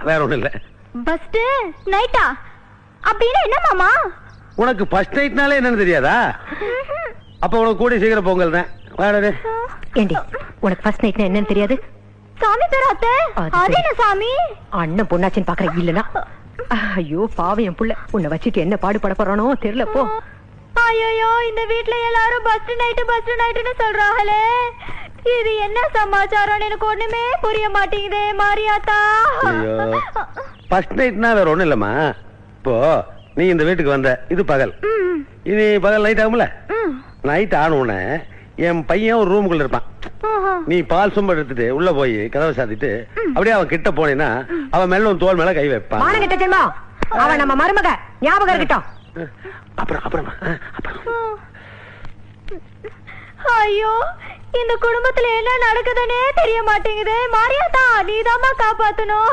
வேற ஒண்ணும் இல்ல. ஃபர்ஸ்ட் நைட்டா அப்படின்னா என்ன மாமா? உனக்கு ஃபர்ஸ்ட் நைட்னாலே என்னன்னு தெரியாதா? அப்ப உனக்கு கூடி சீக்கிரம் பொங்கல் தான். வாடா. ஏண்டி உனக்கு ஃபர்ஸ்ட் நைட்னா என்னன்னு தெரியாது? சாமி பேர் அத்தை. அது என்ன சாமி? அண்ணன் பொண்ணாச்சின்னு பாக்குற இல்லனா? ஐயோ பாவம் என் புள்ள, உன்னை வச்சுட்டு என்ன பாடுபட போறானோ தெரியல போ. ஐயோ இந்த வீட்ல எல்லாரும் ஃபர்ஸ்ட் நைட்னு சொல்றாங்களே, இது என்ன சமாச்சாரம்? எனக்கு ஒண்ணுமே புரிய மாட்டேங்குதே மாரியாத்தா. ஐயோ ஃபர்ஸ்ட் நைட்னா வேற ஒண்ணும் இல்லம்மா. இப்போ நீ இந்த வீட்டுக்கு வந்த, இது பகல். இனி பகல் நைட் ஆகும்ல. நைட் ஆனவுடனே என் பையன் ஒரு ரூமுக்குள்ள இருப்பான். நீ பால் சொம்ப எடுத்துட்டு உள்ள போய் கதவை சாத்திட்டு அப்படியே அவன் கிட்ட போனேன்னா அவன் மேல உன் தோல் மேல கை வைப்பான். அவன் நம்ம மருமக, ஞாபகம் இருக்கட்டும். அப்புறம் ஐயோ இந்த குடும்பத்துல என்ன நடக்குதுன்னே தெரிய மாட்டேங்குது மாரியாத்தா. நீதாம்மா காப்பாத்தணும்.